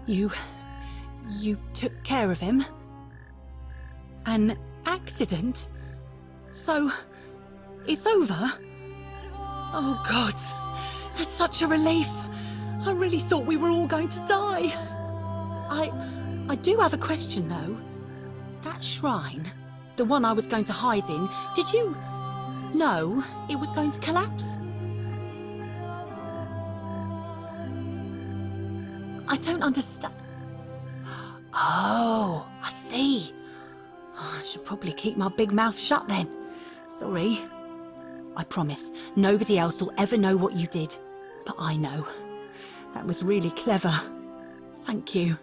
You took care of him? An accident? So, it's over? Oh God, that's such a relief. I really thought we were all going to die. I do have a question though. That shrine, the one I was going to hide in, did you know it was going to collapse? I don't understand. Oh, I see. Oh, I should probably keep my big mouth shut then. Sorry. I promise, nobody else will ever know what you did. But I know. That was really clever. Thank you.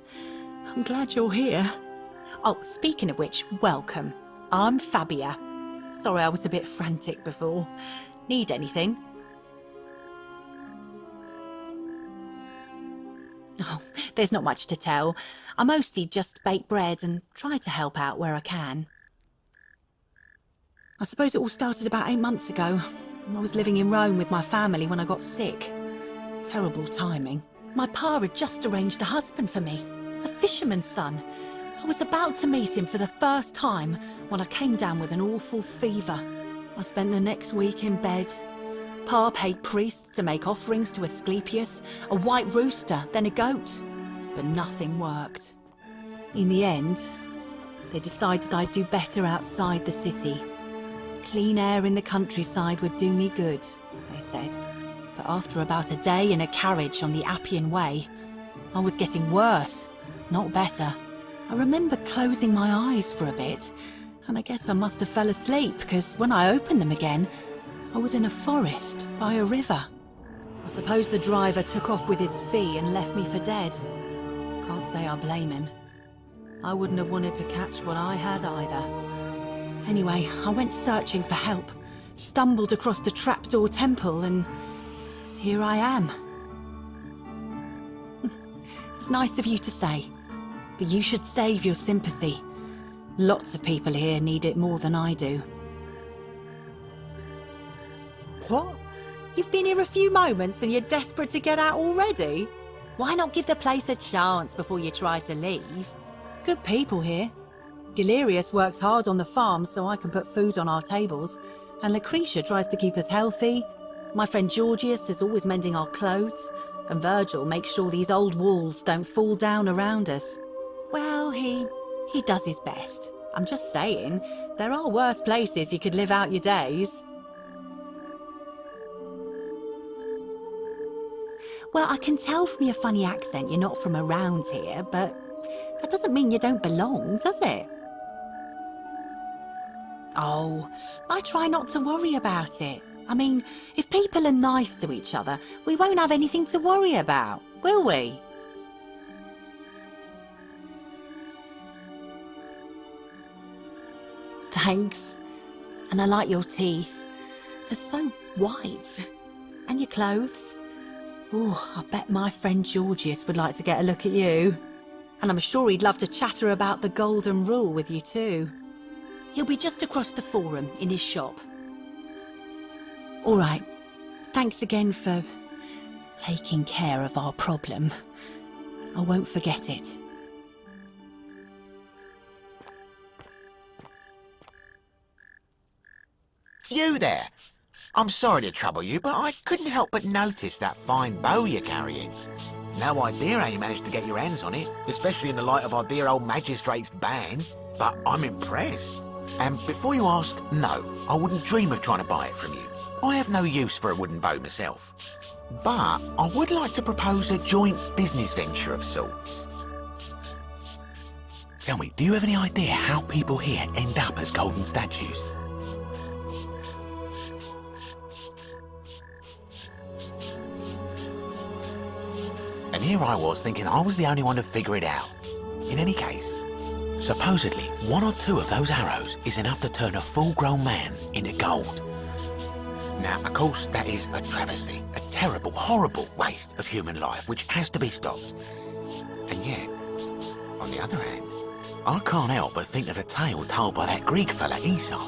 I'm glad you're here. Oh, speaking of which, welcome. I'm Fabia. Sorry I was a bit frantic before. Need anything? Oh, there's not much to tell. I mostly just bake bread and try to help out where I can. I suppose it all started about 8 months ago. I was living in Rome with my family when I got sick. Terrible timing. My pa had just arranged a husband for me, a fisherman's son. I was about to meet him for the first time when I came down with an awful fever. I spent the next week in bed. Pa paid priests to make offerings to Asclepius, a white rooster, then a goat. But nothing worked. In the end, they decided I'd do better outside the city. Clean air in the countryside would do me good, they said. But after about a day in a carriage on the Appian Way, I was getting worse, not better. I remember closing my eyes for a bit, and I guess I must have fell asleep, because when I opened them again, I was in a forest by a river. I suppose the driver took off with his fee and left me for dead. Can't say I blame him. I wouldn't have wanted to catch what I had either. Anyway, I went searching for help, stumbled across the trapdoor temple, and here I am. It's nice of you to say, but you should save your sympathy. Lots of people here need it more than I do. What? You've been here a few moments and you're desperate to get out already? Why not give the place a chance before you try to leave? Good people here. Galerius works hard on the farm so I can put food on our tables, and Lucretia tries to keep us healthy. My friend Georgius is always mending our clothes, and Virgil makes sure these old walls don't fall down around us. Well, he does his best. I'm just saying, there are worse places you could live out your days. Well, I can tell from your funny accent you're not from around here, but that doesn't mean you don't belong, does it? Oh, I try not to worry about it. I mean, if people are nice to each other, we won't have anything to worry about, will we? Thanks. And I like your teeth. They're so white. And your clothes. Oh, I bet my friend Georgius would like to get a look at you. And I'm sure he'd love to chatter about the golden rule with you too. He'll be just across the forum in his shop. All right. Thanks again for taking care of our problem. I won't forget it. You there! I'm sorry to trouble you, but I couldn't help but notice that fine bow you're carrying. No idea how you managed to get your hands on it, especially in the light of our dear old magistrate's ban, but I'm impressed. And before you ask, no, I wouldn't dream of trying to buy it from you. I have no use for a wooden bow myself. But I would like to propose a joint business venture of sorts. Tell me, do you have any idea how people here end up as golden statues? And here I was thinking I was the only one to figure it out. In any case, supposedly 1 or 2 of those arrows is enough to turn a full-grown man into gold. Now, of course, that is a travesty, a terrible, horrible waste of human life which has to be stopped. And yet, on the other hand, I can't help but think of a tale told by that Greek fella Aesop,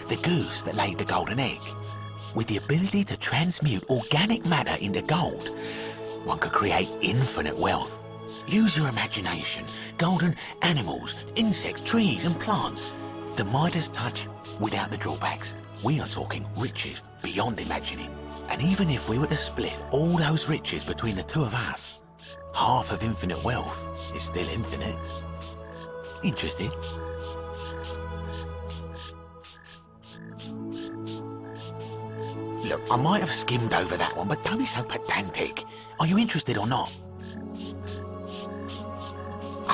the goose that laid the golden egg. With the ability to transmute organic matter into gold, one could create infinite wealth. Use your imagination. Golden animals, insects, trees and plants. The Midas touch without the drawbacks. We are talking riches beyond imagining. And even if we were to split all those riches between the two of us, half of infinite wealth is still infinite. Interested? Look, I might have skimmed over that one, but don't be so pedantic. Are you interested or not?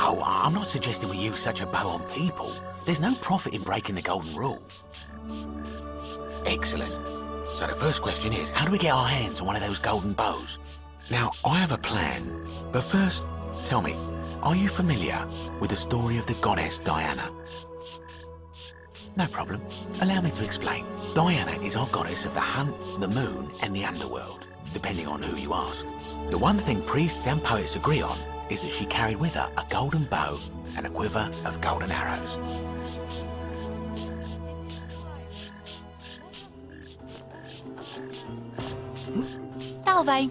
Oh, I'm not suggesting we use such a bow on people. There's no profit in breaking the golden rule. Excellent. So the first question is, how do we get our hands on one of those golden bows? Now, I have a plan, but first, tell me, are you familiar with the story of the goddess Diana? No problem. Allow me to explain. Diana is our goddess of the hunt, the moon, and the underworld, depending on who you ask. The one thing priests and poets agree on is that she carried with her a golden bow and a quiver of golden arrows. Salve.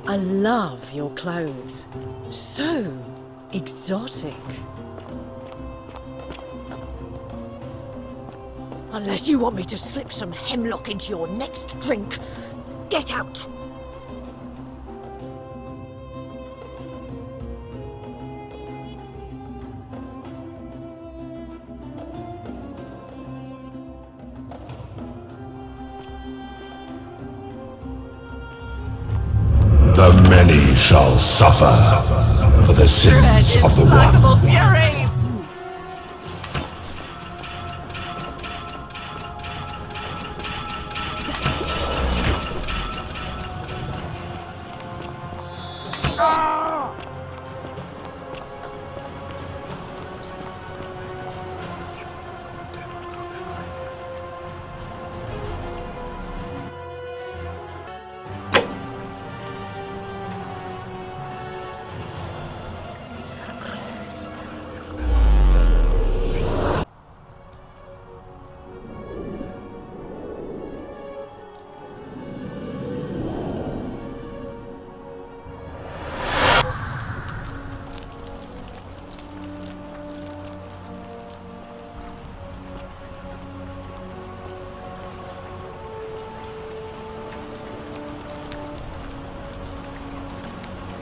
I love your clothes. So exotic. Unless you want me to slip some hemlock into your next drink, get out! The many shall suffer for the sins of the one. Furies!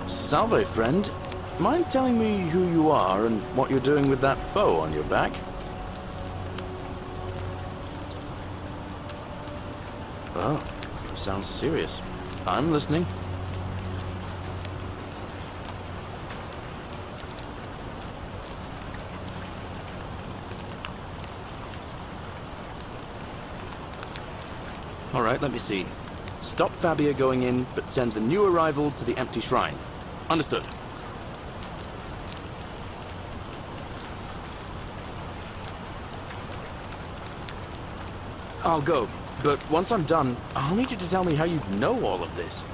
Salve, friend. Mind telling me who you are and what you're doing with that bow on your back? Oh, sounds serious. I'm listening. Alright, let me see. Stop Fabia going in, but send the new arrival to the empty shrine. Understood. I'll go, but once I'm done, I'll need you to tell me how you know all of this.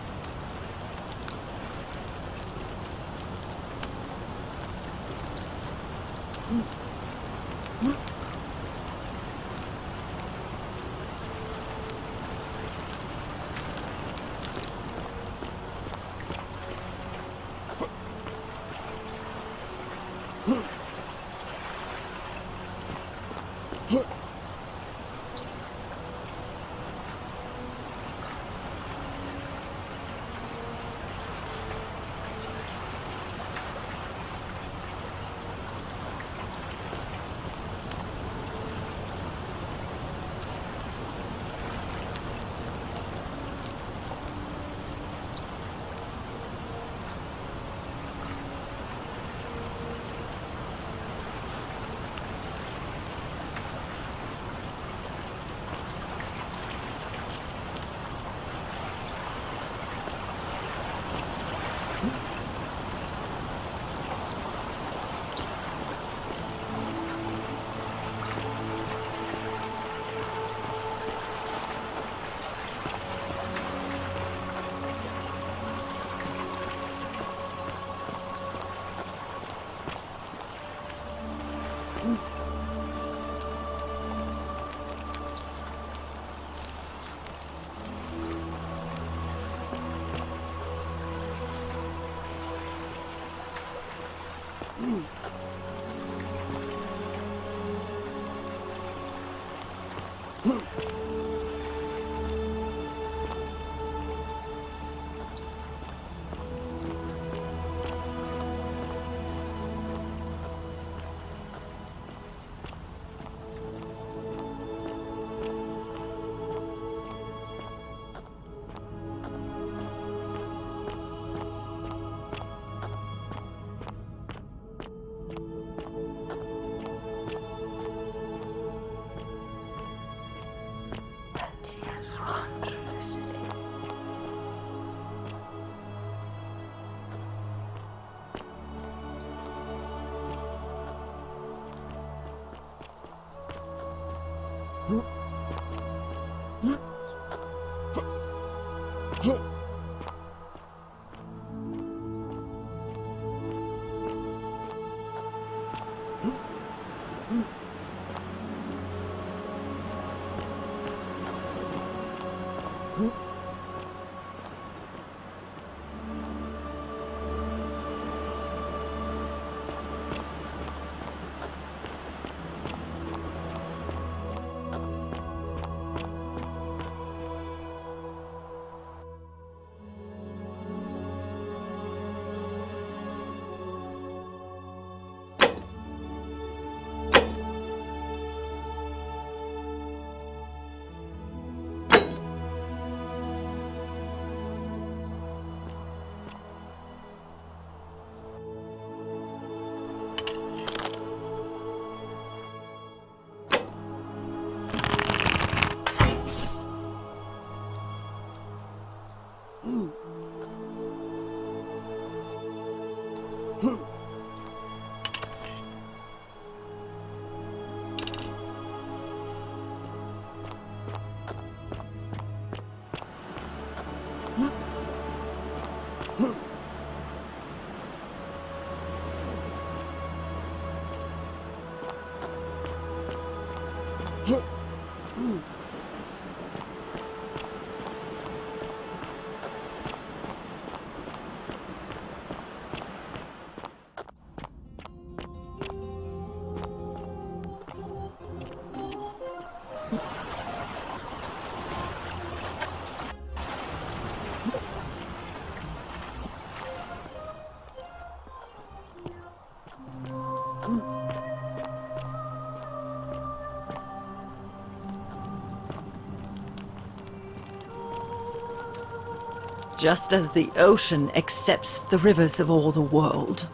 Just as the ocean accepts the rivers of all the world,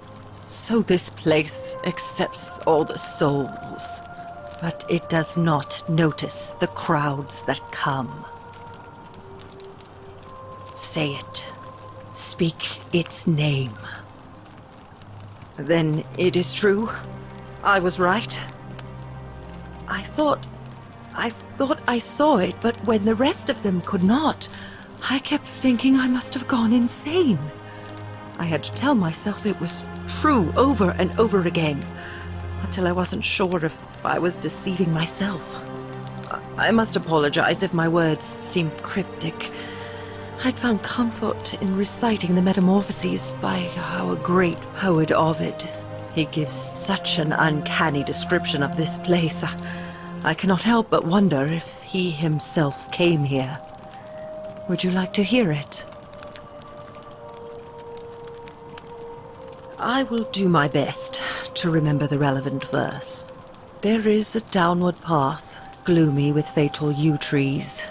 so this place accepts all the souls. But it does not notice the crowds that come. Say it. Speak its name. Then it is true. I was right. I thought I saw it, but when the rest of them could not, I kept thinking I must have gone insane. I had to tell myself it was true over and over again, until I wasn't sure if I was deceiving myself. I must apologize if my words seemed cryptic. I'd found comfort in reciting the Metamorphoses by our great poet Ovid. He gives such an uncanny description of this place. I cannot help but wonder if he himself came here. Would you like to hear it? I will do my best to remember the relevant verse. There is a downward path, gloomy with fatal yew trees.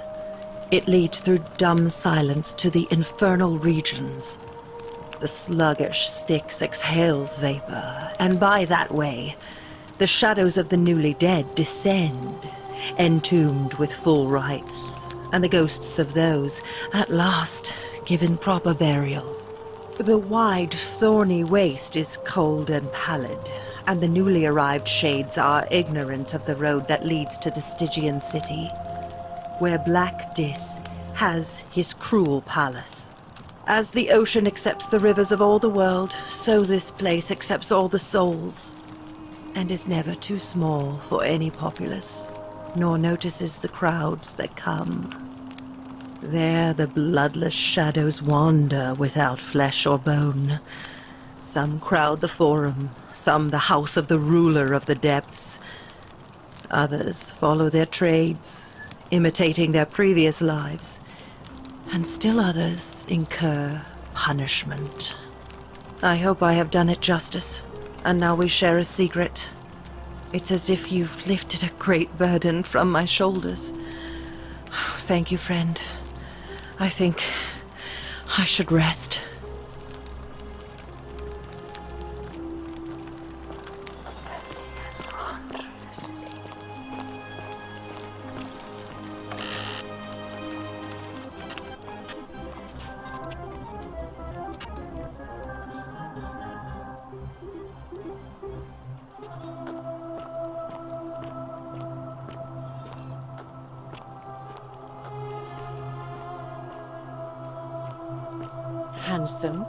It leads through dumb silence to the infernal regions. The sluggish Styx exhales vapor, and by that way, the shadows of the newly dead descend, entombed with full rites, and the ghosts of those, at last, given proper burial. The wide, thorny waste is cold and pallid, and the newly arrived shades are ignorant of the road that leads to the Stygian city, where Black Dis has his cruel palace. As the ocean accepts the rivers of all the world, so this place accepts all the souls, and is never too small for any populace, nor notices the crowds that come. There the bloodless shadows wander without flesh or bone. Some crowd the forum, some the house of the ruler of the depths. Others follow their trades, imitating their previous lives, and still others incur punishment. I hope I have done it justice, and now we share a secret. It's as if you've lifted a great burden from my shoulders. Thank you, friend. I think I should rest. Handsome.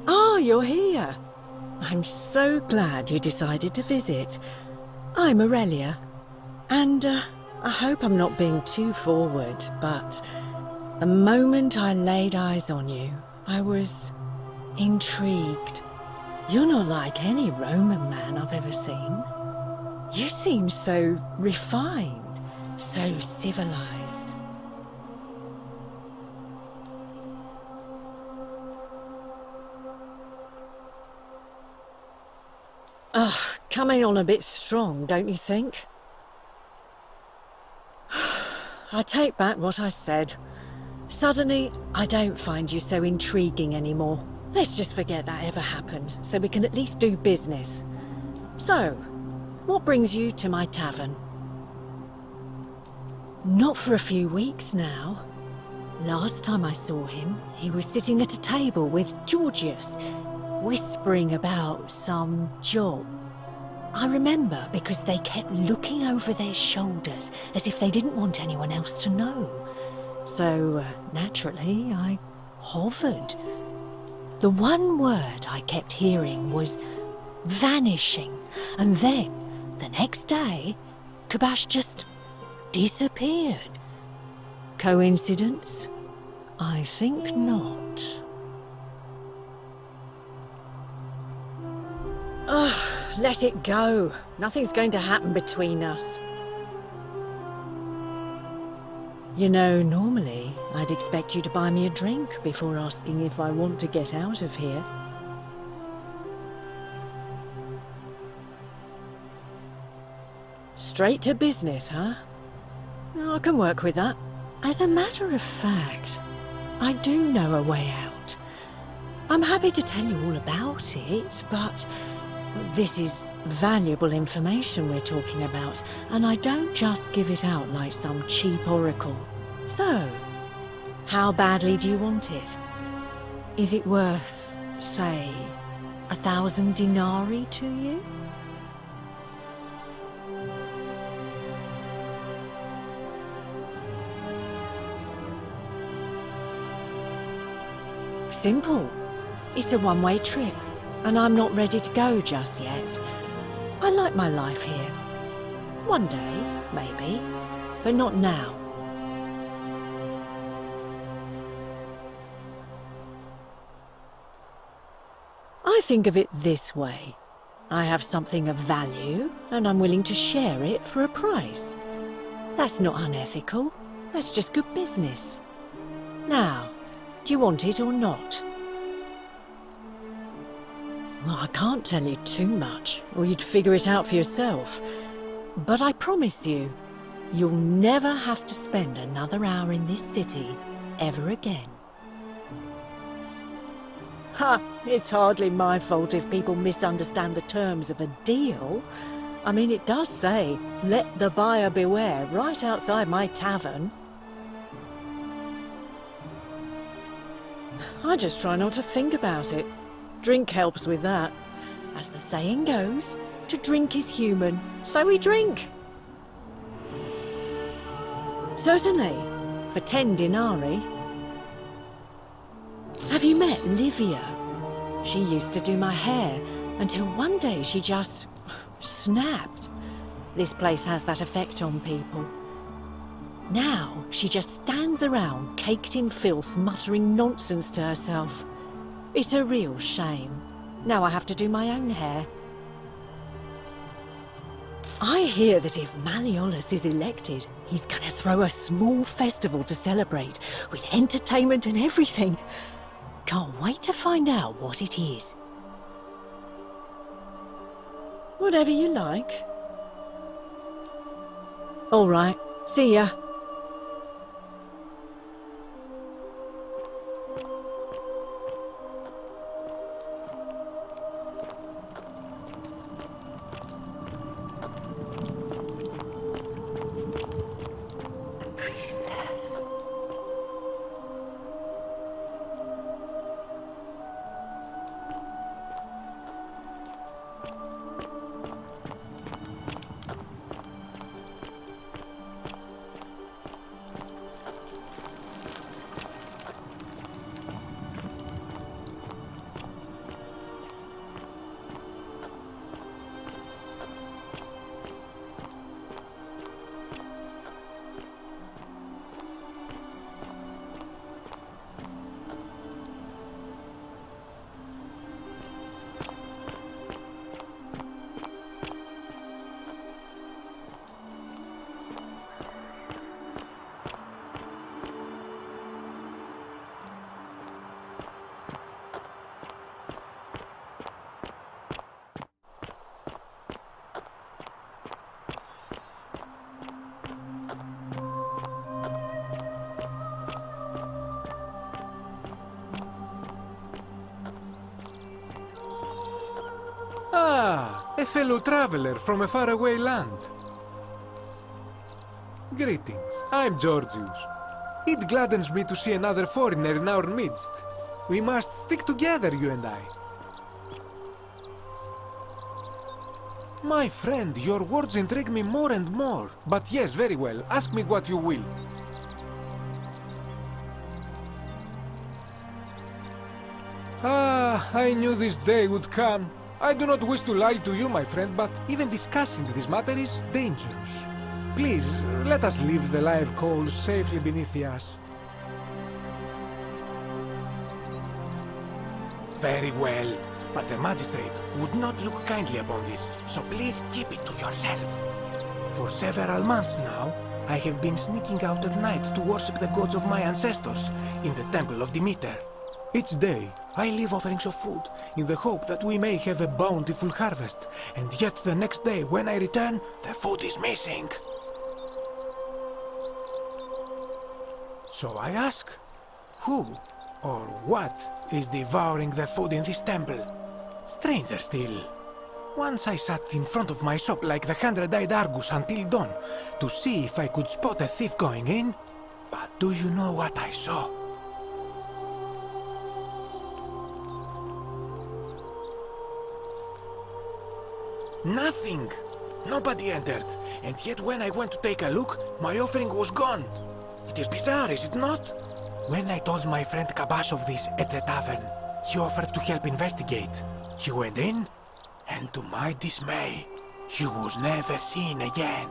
Ah, you're here. I'm so glad you decided to visit. I'm Aurelia, and I hope I'm not being too forward, but the moment I laid eyes on you, I was intrigued. You're not like any Roman man I've ever seen. You seem so refined. So civilized. Ugh, coming on a bit strong, don't you think? I take back what I said. Suddenly, I don't find you so intriguing anymore. Let's just forget that ever happened, so we can at least do business. So, what brings you to my tavern? Not for a few weeks now. Last time I saw him, he was sitting at a table with Georgius, whispering about some job. I remember because they kept looking over their shoulders as if they didn't want anyone else to know. So, naturally, I hovered. The one word I kept hearing was vanishing, and then, the next day, Kabash just disappeared. Coincidence? I think not. Ugh, let it go. Nothing's going to happen between us. You know, normally I'd expect you to buy me a drink before asking if I want to get out of here. Straight to business, huh? I can work with that. As a matter of fact, I do know a way out. I'm happy to tell you all about it, but this is valuable information we're talking about, and I don't just give it out like some cheap oracle. So, how badly do you want it? Is it worth, say, 1,000 denarii to you? Simple. It's a one-way trip, and I'm not ready to go just yet. I like my life here. One day, maybe, but not now. I think of it this way. I have something of value, and I'm willing to share it for a price. That's not unethical. That's just good business. Now, do you want it or not? Well, I can't tell you too much, or you'd figure it out for yourself. But I promise you, you'll never have to spend another hour in this city ever again. Ha! It's hardly my fault if people misunderstand the terms of a deal. I mean, it does say, "Let the buyer beware," right outside my tavern. I just try not to think about it. Drink helps with that. As the saying goes, to drink is human, so we drink. Certainly, for 10 denarii. Have you met Livia? She used to do my hair, until one day she just snapped. This place has that effect on people. Now, she just stands around, caked in filth, muttering nonsense to herself. It's a real shame. Now I have to do my own hair. I hear that if Malleolus is elected, he's gonna throw a small festival to celebrate, with entertainment and everything. Can't wait to find out what it is. Whatever you like. All right, see ya. Ah, a fellow traveler from a faraway land. Greetings, I'm Georgius. It gladdens me to see another foreigner in our midst. We must stick together, you and I. My friend, your words intrigue me more and more. But yes, very well, ask me what you will. Ah, I knew this day would come. I do not wish to lie to you, my friend, but even discussing this matter is dangerous. Please, let us leave the live coals safely beneath us. Very well, but the magistrate would not look kindly upon this, so please keep it to yourself. For several months now, I have been sneaking out at night to worship the gods of my ancestors in the temple of Demeter. Each day, I leave offerings of food, in the hope that we may have a bountiful harvest, and yet the next day, when I return, the food is missing. So I ask, who or what is devouring the food in this temple? Stranger still. Once I sat in front of my shop like the 100-eyed Argus until dawn, to see if I could spot a thief going in, but do you know what I saw? Nothing! Nobody entered, and yet when I went to take a look, my offering was gone. It is bizarre, is it not? When I told my friend Kabash of this at the tavern, he offered to help investigate. He went in, and to my dismay, he was never seen again.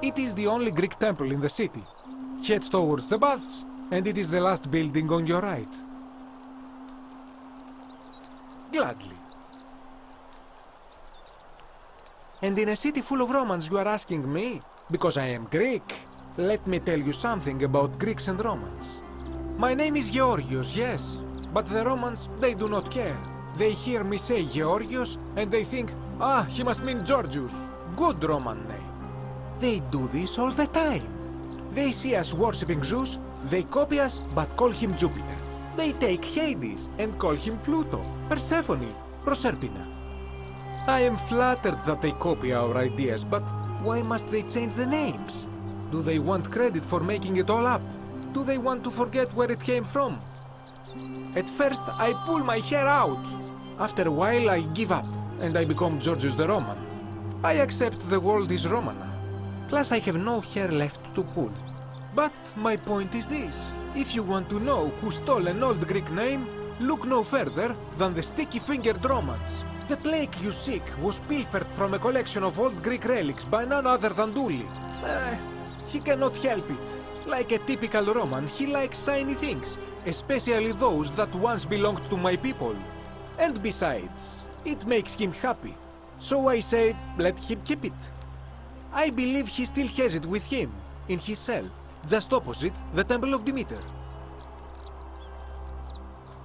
It is the only Greek temple in the city. Head towards the baths, and it is the last building on your right. Gladly. And in a city full of Romans you are asking me? Because I am Greek. Let me tell you something about Greeks and Romans. My name is Georgios, yes. But the Romans, they do not care. They hear me say Georgios, and they think, ah, he must mean Georgius. Good Roman name. They do this all the time. They see us worshipping Zeus, they copy us, but call him Jupiter. They take Hades and call him Pluto, Persephone, Proserpina. I am flattered that they copy our ideas, but why must they change the names? Do they want credit for making it all up? Do they want to forget where it came from? At first, I pull my hair out. After a while, I give up, and I become Georgius the Roman. I accept the world is Roman now. Plus, I have no hair left to pull. But my point is this. If you want to know who stole an old Greek name, look no further than the sticky-fingered Romans. The plague you seek was pilfered from a collection of old Greek relics by none other than Dully. He cannot help it. Like a typical Roman, he likes shiny things, especially those that once belonged to my people. And besides, it makes him happy. So I say, let him keep it. I believe he still has it with him, in his cell, just opposite the Temple of Demeter.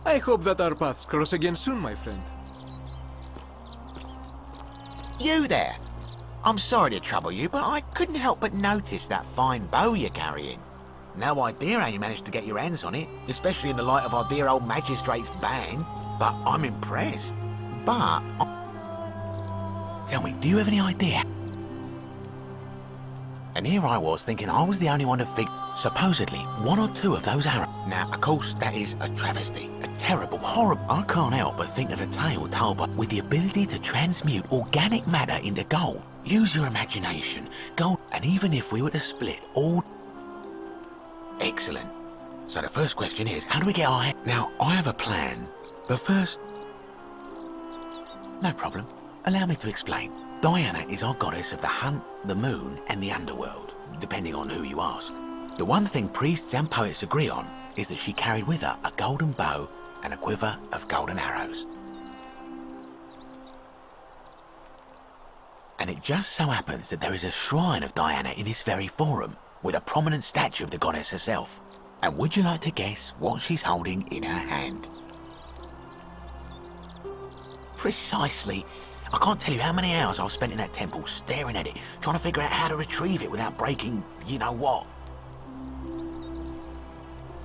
I hope that our paths cross again soon, my friend. You there? I'm sorry to trouble you, but I couldn't help but notice that fine bow you're carrying. No idea how you managed to get your hands on it, especially in the light of our dear old magistrate's ban, but I'm impressed. But... Tell me, do you have any idea? And here I was thinking I was the only one to figure... Supposedly, one or two of those arrows... Now, of course, that is a travesty. A terrible, horrible... I can't help but think of a tale told by... With the ability to transmute organic matter into gold. Use your imagination. Gold... And even if we were to split all... Excellent. So the first question is, how do we get our... Now, I have a plan, but first... No problem. Allow me to explain. Diana is our goddess of the hunt, the moon, and the underworld, depending on who you ask. The one thing priests and poets agree on is that she carried with her a golden bow and a quiver of golden arrows. And it just so happens that there is a shrine of Diana in this very forum, with a prominent statue of the goddess herself. And would you like to guess what she's holding in her hand? Precisely. I can't tell you how many hours I've spent in that temple staring at it, trying to figure out how to retrieve it without breaking you-know-what.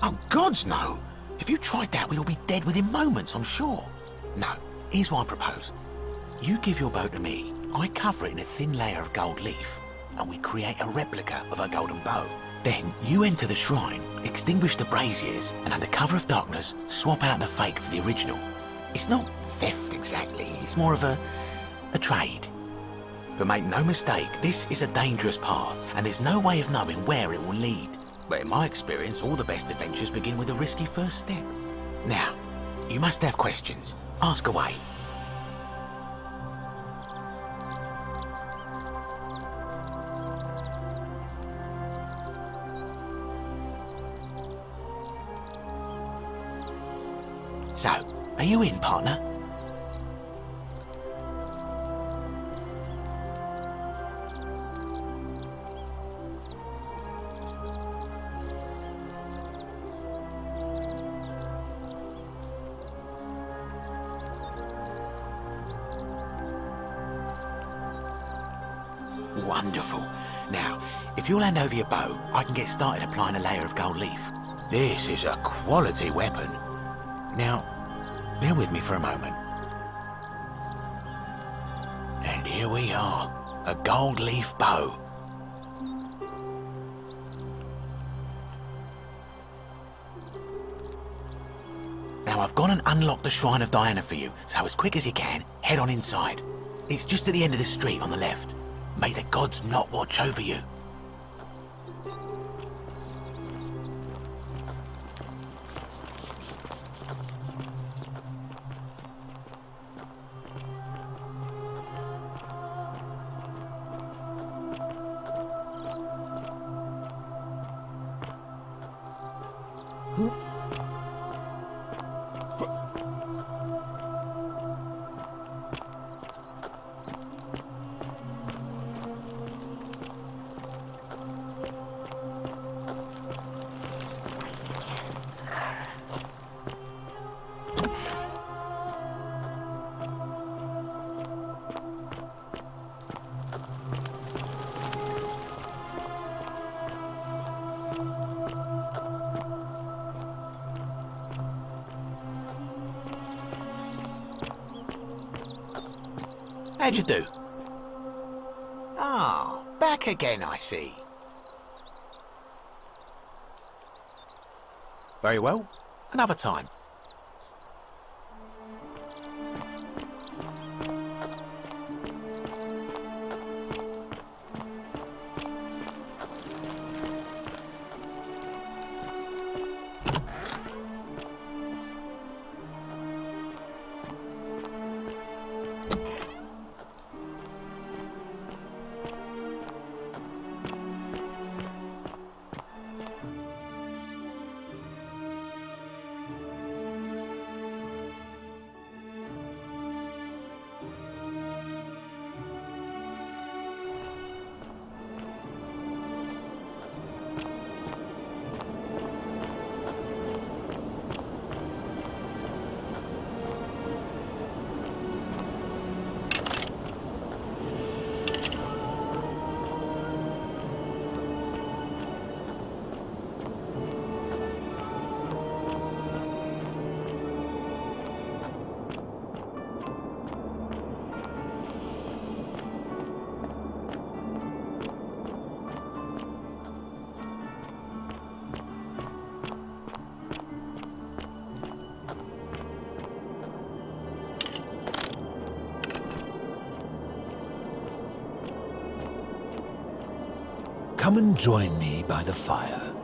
Oh, gods no! If you tried that, we'd all be dead within moments, I'm sure. No, here's what I propose. You give your bow to me, I cover it in a thin layer of gold leaf, and we create a replica of a golden bow. Then you enter the shrine, extinguish the braziers, and under cover of darkness, swap out the fake for the original. It's not theft exactly, it's more of a trade. But make no mistake, this is a dangerous path, and there's no way of knowing where it will lead. But in my experience, all the best adventures begin with a risky first step. Now, you must have questions. Ask away. So, are you in, partner? Wonderful. Now, if you'll hand over your bow, I can get started applying a layer of gold leaf. This is a quality weapon. Now, bear with me for a moment. And here we are, a gold leaf bow. Now I've gone and unlocked the Shrine of Diana for you, so as quick as you can, head on inside. It's just at the end of the street on the left. May the gods not watch over you. How'd you do? Ah, back again, I see. Very well. Another time. come and join me by the fire.